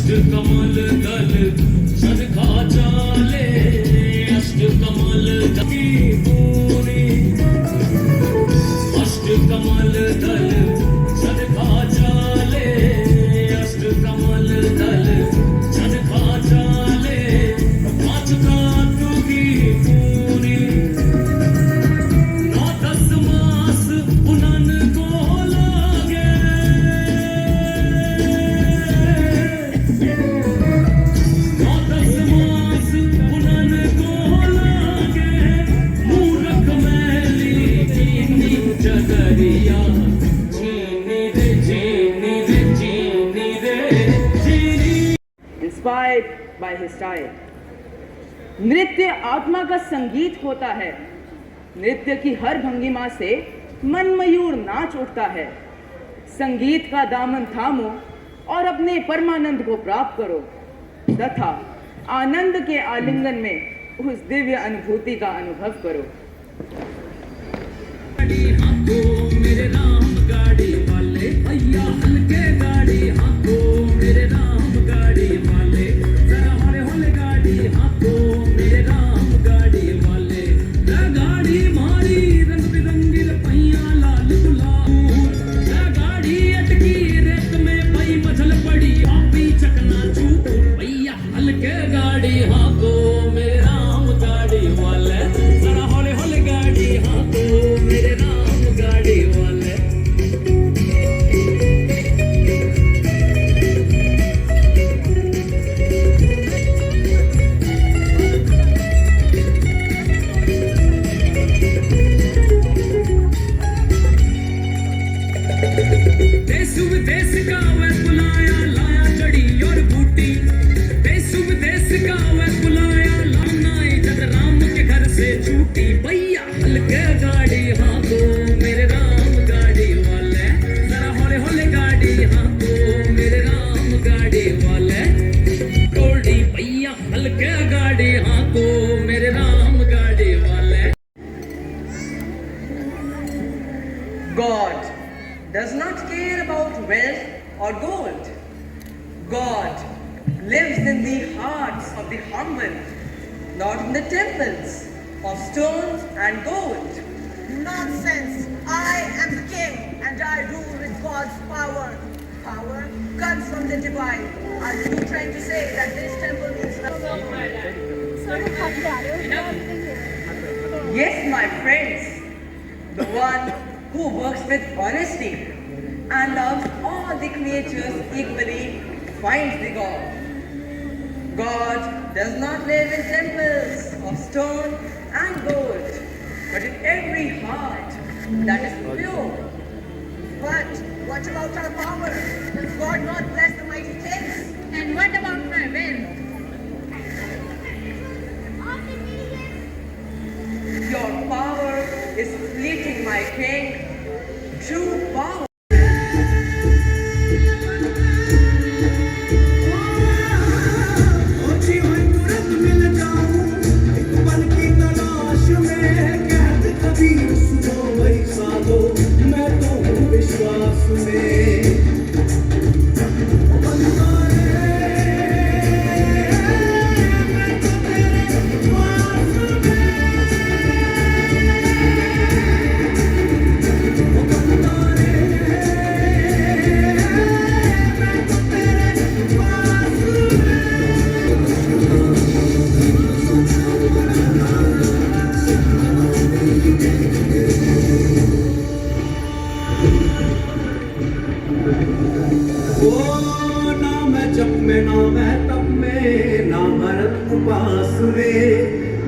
अष्टकमल दल सदका चाले, अष्टकमल की पूरी, अष्टकमल दल सदका चाले, अष्टकमल दल सदका चाले, पांच धातु की पूरी, नौ दस मास उनन को लागे, नौ दस मास उनन को लागे, मूरख मैली चीनी जगरिया, चीनी रे चीनी रे चीनी रे चीनी। Inspired by his style. नृत्य आत्मा का संगीत होता है। नृत्य की हर भंगिमा से मन मयूर नाच उठता है। संगीत का दामन थामो और अपने परमानंद को प्राप्त करो तथा आनंद के आलिंगन में उस दिव्य अनुभूति का अनुभव करो। मेरे राम गाड़ी वाले भैया हल्के गाड़ी हाथो, मेरे राम गाड़ी वाले जरा हौले हौले गाड़ी हाथो, मेरे राम गाड़ी वाले गाड़ी मारी रंग बिरंगी पहिया लाल गुलाब, गाड़ी अटकी रेत में पई मछल पड़ी आपी चकना चूप, भैया हल्के गाड़ी हाथो, मेरे राम गाड़ी वाले जरा हौले हौले गाड़ी हाथो, मेरे राम गाड़ी वाले। देश विदेश का वह बुलाया लाया चढ़ी और बूटी, देश विदेश का वह बुलाया लाना जग राम के घर से छूटी, भैया हल्के गाड़ी हाथो, मेरे राम गाड़ी वाले जरा हौले हौले गाड़ी हाथो, मेरे राम गाड़ी वाले टोल्डी, भैया हल्के गाड़ी हाथो, मेरे राम गाड़ी वाले। God does not care about wealth or gold. God lives in the hearts of the humble, not in the temples of stones and gold. Nonsense! I am the king and I rule with God's power. Power comes from the divine. Are you trying to say that this temple means nothing? Yes, my friends, the one who works with honesty and loves all the creatures equally finds the God. God does not live in temples of stone and gold, but in every heart that is pure. But what about our power? Does God not bless the mighty kings? And what about my wealth? Your power is fleeting, my king. True power. जप में ना मैं तप में ना भरत उपास में,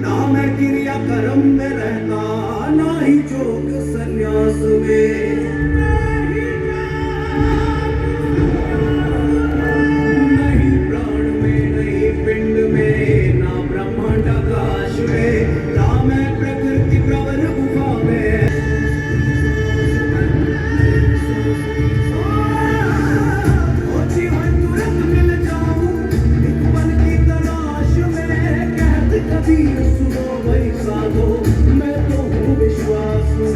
ना मैं क्रिया कर्म में रहता ना ही जोग संन्यास में, नहीं प्राण में नहीं पिंड में ना ब्रह्मांड आकाश में, ना मैं प्रकृति प्रवर गुफा में, सुनो भाई साधो मैं तो हूँ विश्वास में।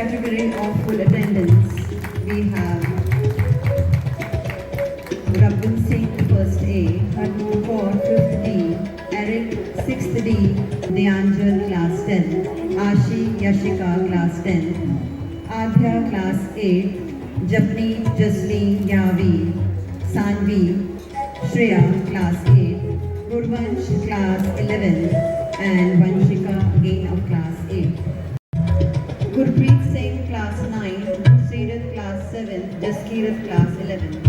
category of full attendance, we have Rabin Singh, first A, Harmoon Kaur, fifth D, Eric, sixth D, Deanjal, class 10, Ashi Yashika, class 10, Adhya, class 8, Japneet Jasleen Yavi, Sanvi, Shreya, class 8, Gurvansh, class 11, and Vanshika, again of class 8. Gurpreet Singh, class 9, Seerat, class 7, Jaskirat, class 11.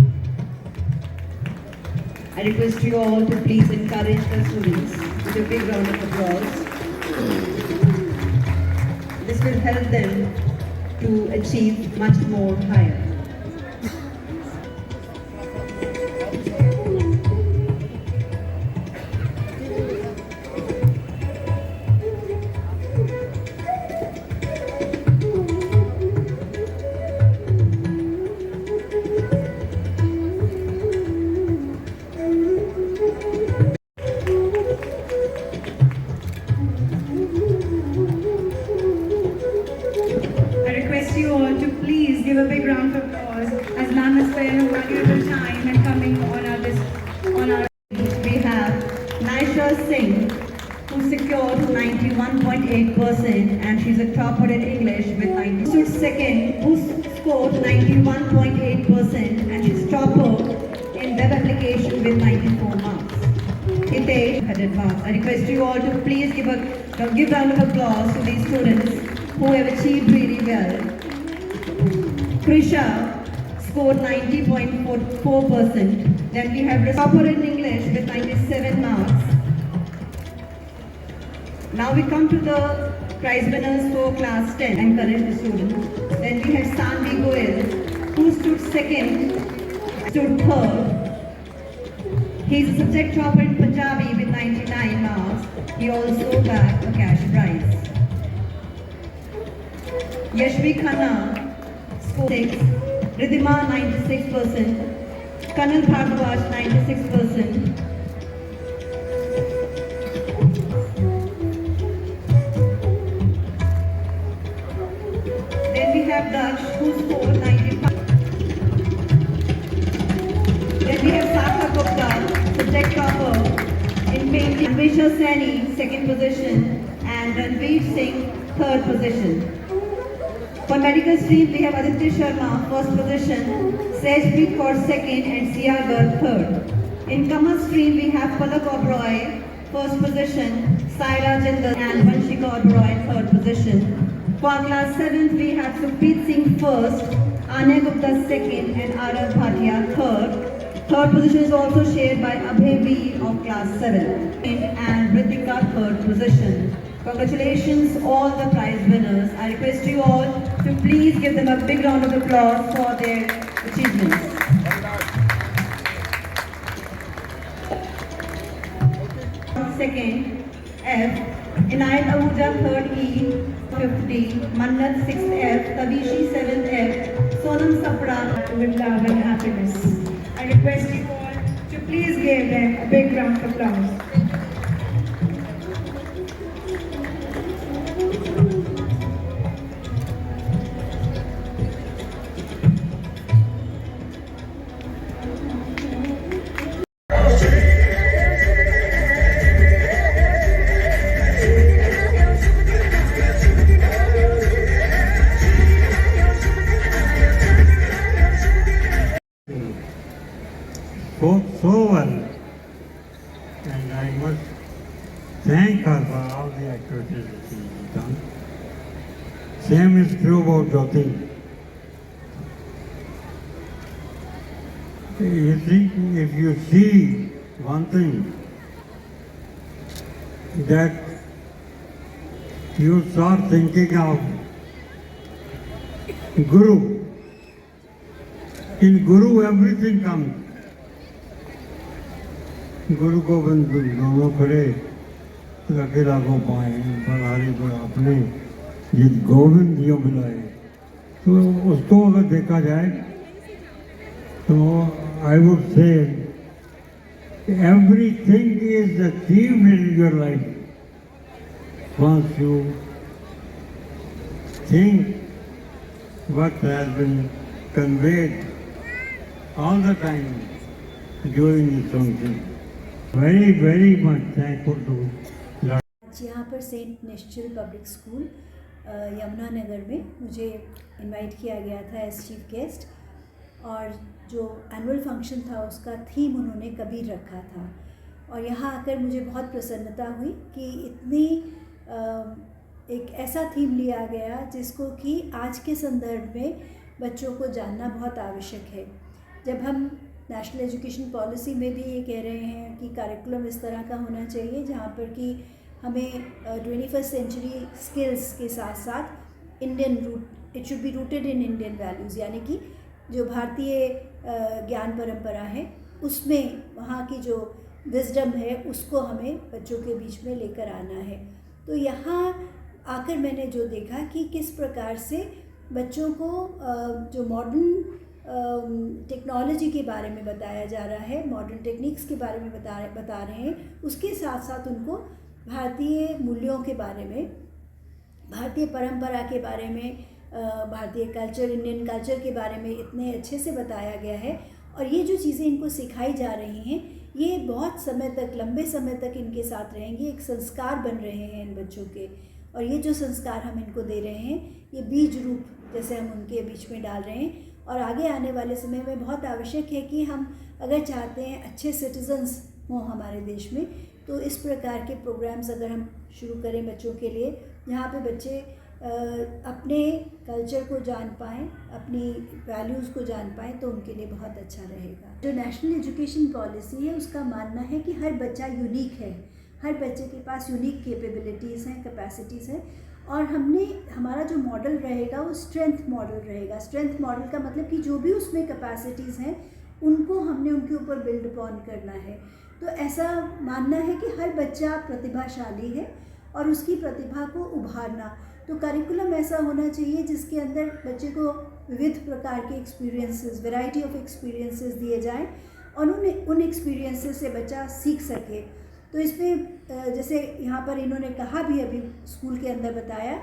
I request you all to please encourage the students with a big round of applause. This will help them to achieve much more higher. I request you all to please give a big round of applause as ma'am has spent a valuable time and coming on our. We have Naisha Singh, who secured 91.8%, and she's a topper in English with 90. Stood second, who scored 91.8%, and she's topper in web application with 94 marks. Hitesh had advanced. I request you all to please give round of applause to these students who have achieved really well. Krisha scored 90.4%. Then we have topper in English with 97 marks. Now we come to the prize winners for class 10 and encourage the students. Then we have Sanvi Goel, who stood second, stood third. He is a subject topper in Punjabi with 99 marks. He also got a cash prize. Yashvi Khanna scored 6, Ridhima 96%, Kanal Bhagwat 96%. Then we have Daksh, who scored 95. Then we have Sakha Gupta, subject topper in painting. Anvesha Saini, second position, and Ranveer Singh, third position. For medical stream, we have Aditya Sharma, first position, Sejpreet Kaur, second, and Sia Garg, third. In commerce stream, we have Palak Oberoi, first position, Saira Jindal, and Vanshika Oberoi, third position. For class 7th, we have Sukhpreet Singh, first, Anya Gupta, second, and Arav Bhatia, third. Third position is also shared by Abhay V of class 7, and Ritika, third position. Congratulations all the prize winners. I request you all to please give them a big round of applause for their achievements. Second, F. Inayat Ahuja, third E, 50. Mannat, 6th F. Tavishi, 7th F. Sonam Sapra with love and happiness. I request you all to please give them a big round of applause. So well, and I must thank her for all the activities that she has done. Same is true about Jyoti. You see, if you see one thing, that you start thinking of Guru. In Guru everything comes. गुरु गोविंद दोनों खड़े अकेला को पाए बलारी को अपने जिस गोविंद जी बुलाए तो उसको अगर देखा जाए तो I would say everything is achieved in your life once you think what has been conveyed all the time during this function. Very, very much thankful to Lord. आज यहाँ पर सेंट नेस्चुरल पब्लिक स्कूल यमुनानगर में मुझे invite किया गया था as chief guest, और जो एनुअल फंक्शन था उसका थीम उन्होंने कबीर रखा था। और यहाँ आकर मुझे बहुत प्रसन्नता हुई कि इतनी एक ऐसा थीम लिया गया जिसको कि आज के संदर्भ में बच्चों को जानना बहुत आवश्यक है। जब हम नेशनल एजुकेशन पॉलिसी में भी ये कह रहे हैं कि करिकुलम इस तरह का होना चाहिए जहाँ पर कि हमें 21st सेंचुरी स्किल्स के साथ साथ Indian root, it should be rooted in Indian values, यानी कि जो भारतीय ज्ञान परंपरा है उसमें वहाँ की जो विजडम है उसको हमें बच्चों के बीच में लेकर आना है। तो यहाँ आकर मैंने जो देखा कि किस प्रकार से बच्चों को जो मॉडर्न टेक्नोलॉजी के बारे में बताया जा रहा है, मॉडर्न टेक्निक्स के बारे में बता रहे हैं, उसके साथ साथ उनको भारतीय मूल्यों के बारे में, भारतीय परंपरा के बारे में, भारतीय कल्चर, इंडियन कल्चर के बारे में इतने अच्छे से बताया गया है। और ये जो चीज़ें इनको सिखाई जा रही हैं ये बहुत समय तक, लंबे समय तक इनके साथ रहेंगी, एक संस्कार बन रहे हैं इन बच्चों के। और ये जो संस्कार हम इनको दे रहे हैं ये बीज रूप जैसे हम उनके बीच में डाल रहे हैं, और आगे आने वाले समय में बहुत आवश्यक है कि हम अगर चाहते हैं अच्छे सिटीजन्स हों हमारे देश में, तो इस प्रकार के प्रोग्राम्स अगर हम शुरू करें बच्चों के लिए, जहाँ पे बच्चे अपने कल्चर को जान पाएँ, अपनी वैल्यूज़ को जान पाएँ, तो उनके लिए बहुत अच्छा रहेगा। जो नेशनल एजुकेशन पॉलिसी है उसका मानना है कि हर बच्चा यूनिक है, हर बच्चे के पास यूनिक कैपेबिलिटीज़ हैं, कैपेसिटीज़ हैं, और हमारा जो मॉडल रहेगा वो स्ट्रेंथ मॉडल रहेगा। स्ट्रेंथ मॉडल का मतलब कि जो भी उसमें कैपेसिटीज़ हैं उनको हमने उनके ऊपर बिल्ड अपॉन करना है। तो ऐसा मानना है कि हर बच्चा प्रतिभाशाली है और उसकी प्रतिभा को उभारना। तो करिकुलम ऐसा होना चाहिए जिसके अंदर बच्चे को विविध प्रकार के एक्सपीरियंसेस, वैरायटी ऑफ एक्सपीरियंसेस दिए जाएं और उन एक्सपीरियंसेस से बच्चा सीख सके। तो इसमें जैसे यहाँ पर इन्होंने कहा भी अभी स्कूल के अंदर बताया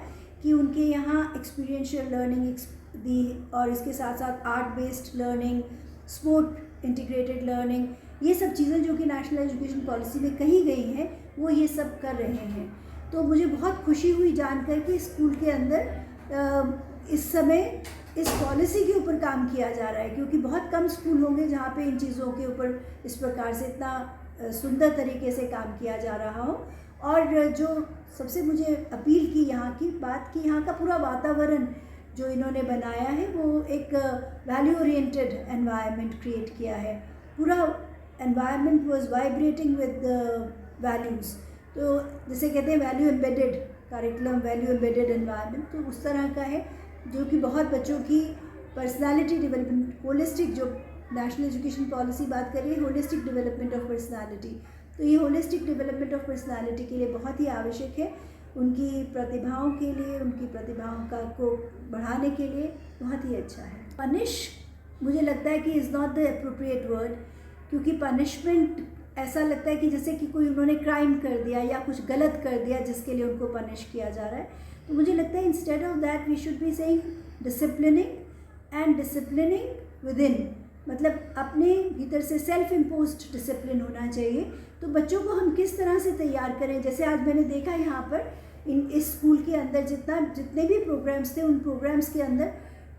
कि उनके यहाँ एक्सपीरियंशियल लर्निंग दी, और इसके साथ साथ art based learning, sport integrated learning, ये सब चीज़ें जो कि नेशनल एजुकेशन पॉलिसी में कही गई हैं वो ये सब कर रहे हैं। तो मुझे बहुत खुशी हुई जानकर कि स्कूल के अंदर इस समय इस पॉलिसी के ऊपर काम किया जा रहा है, क्योंकि बहुत कम स्कूल होंगे जहाँ पे इन चीज़ों के ऊपर इस प्रकार से इतना सुंदर तरीके से काम किया जा रहा हो। और जो सबसे मुझे अपील की यहाँ की बात कि यहाँ का पूरा वातावरण जो इन्होंने बनाया है वो एक वैल्यू ओरिएंटेड एनवायरनमेंट क्रिएट किया है। पूरा environment was vibrating with values. तो जैसे कहते हैं value embedded curriculum, value embedded environment, तो उस तरह का है जो कि बहुत बच्चों की पर्सनालिटी डेवलपमेंट, होलिस्टिक, जो नेशनल एजुकेशन पॉलिसी बात कर रही है होलिस्टिक डेवलपमेंट ऑफ पर्सनालिटी, तो ये होलिस्टिक डेवलपमेंट ऑफ पर्सनालिटी के लिए बहुत ही आवश्यक है। उनकी प्रतिभाओं के लिए, उनकी प्रतिभाओं को बढ़ाने के लिए बहुत ही अच्छा है। पनिश मुझे लगता है कि is not the appropriate word, क्योंकि पनिशमेंट ऐसा लगता है कि जैसे कि कोई उन्होंने क्राइम कर दिया या कुछ गलत कर दिया जिसके लिए उनको पनिश किया जा रहा है। तो मुझे लगता है instead of that we should be saying disciplining and disciplining within, मतलब अपने भीतर से सेल्फ इम्पोज्ड डिसिप्लिन होना चाहिए। तो बच्चों को हम किस तरह से तैयार करें, जैसे आज मैंने देखा यहाँ पर इस स्कूल के अंदर जितने भी प्रोग्राम्स थे उन प्रोग्राम्स के अंदर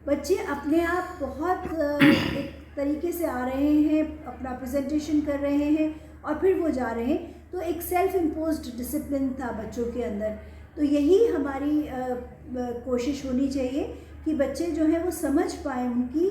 बच्चे अपने आप बहुत एक तरीके से आ रहे हैं, अपना प्रेजेंटेशन कर रहे हैं और फिर वो जा रहे हैं। तो एक सेल्फ इम्पोज्ड डिसिप्लिन था बच्चों के अंदर। तो यही हमारी कोशिश होनी चाहिए कि बच्चे जो हैं वो समझ पाएँ, उनकी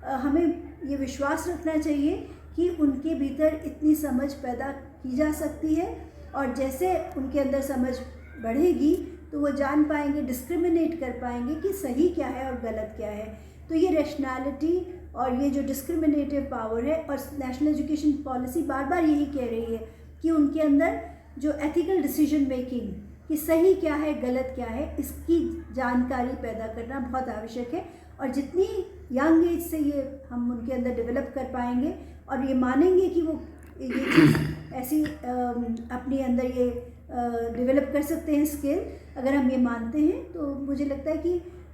हमें ये विश्वास रखना चाहिए कि उनके भीतर इतनी समझ पैदा की जा सकती है, और जैसे उनके अंदर समझ बढ़ेगी तो वो जान पाएंगे, डिस्क्रिमिनेट कर पाएंगे कि सही क्या है और गलत क्या है। तो ये रैशनैलिटी और ये जो डिस्क्रिमिनेटिव पावर है, और नेशनल एजुकेशन पॉलिसी बार बार यही कह रही है कि उनके अंदर जो एथिकल डिसीजन मेकिंग, कि सही क्या है गलत क्या है, इसकी जानकारी पैदा करना बहुत आवश्यक है। और जितनी यंग एज से ये हम उनके अंदर डेवलप कर पाएंगे और ये मानेंगे कि वो ये चीज़ ऐसी अपने अंदर ये डेवलप कर सकते हैं स्किल, अगर हम ये मानते हैं तो मुझे लगता है कि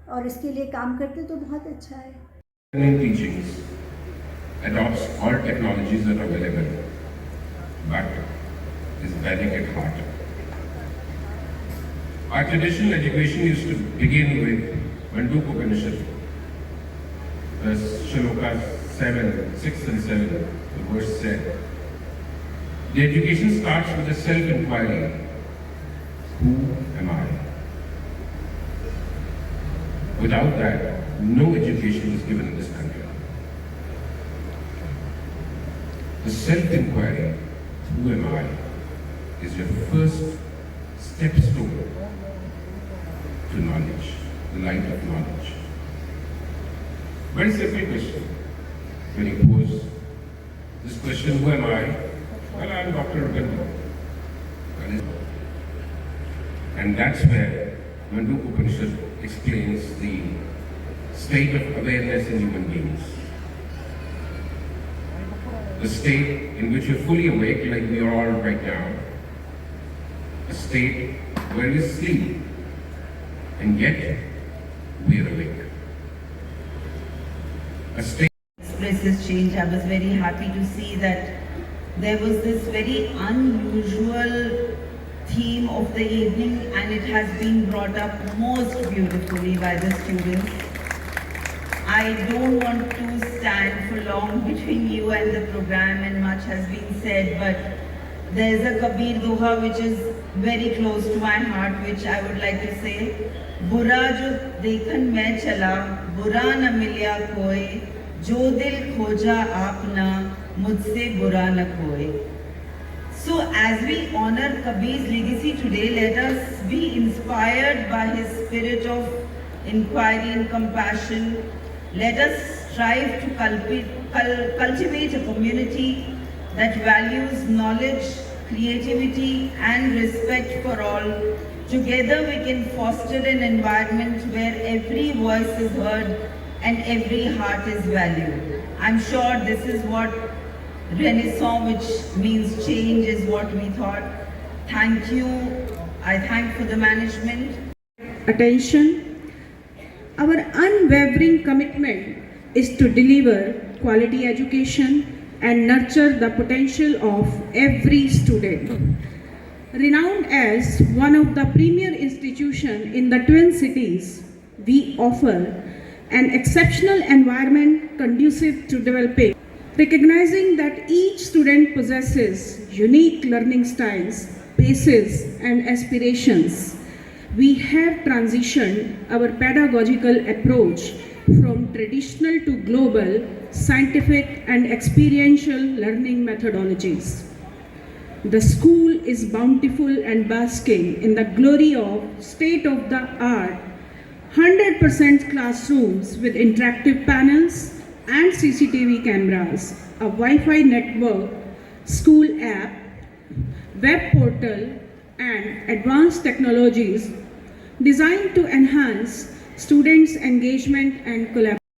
और इसके लिए काम करते तो बहुत अच्छा है। Learning teachings adopts all technologies that are available, but is Vedic at heart. Our traditional education used to begin with Manduk Upanishad, verse Shloka 6 and 7, the verse said, the education starts with a self-inquiry. Who am I? Without that, no education is given in this country. The self-inquiry, who am I, is your first stepstone to knowledge, the light of knowledge. Very simple question. When you pose this question, who am I? Well, I am Dr. Rabindra. And that's where Manduk Upanishad explains the state of awareness in human beings. The state in which you're fully awake, like we are all right now. A state where we sleep, and yet we are awake. A state express this change. I was very happy to see that there was this very unusual theme of the evening, and it has been brought up most beautifully by the students. I don't want to stand for long between you and the program, and much has been said, but there's a Kabir Doha which is very close to my heart, which I would like to say. Bura jo dekhan main chala, bura na milya koi, jo dil khoja aapna, mujhse bura na koi. So as we honor Kabir's legacy today, let us be inspired by his spirit of inquiry and compassion. Let us strive to cultivate a community that values knowledge, creativity and respect for all. Together we can foster an environment where every voice is heard and every heart is valued. I'm sure this is what Renaissance, which means change, is what we thought. Thank you. I thank for the management. Attention. Our unwavering commitment is to deliver quality education and nurture the potential of every student. Renowned as one of the premier institutions in the Twin Cities, we offer an exceptional environment conducive to developing. Recognizing that each student possesses unique learning styles, paces, and aspirations, we have transitioned our pedagogical approach from traditional to global, scientific, and experiential learning methodologies. The school is bountiful and basking in the glory of state-of-the-art 100% classrooms with interactive panels and CCTV cameras, a Wi-Fi network, school app, web portal, and advanced technologies designed to enhance students' engagement and collaboration.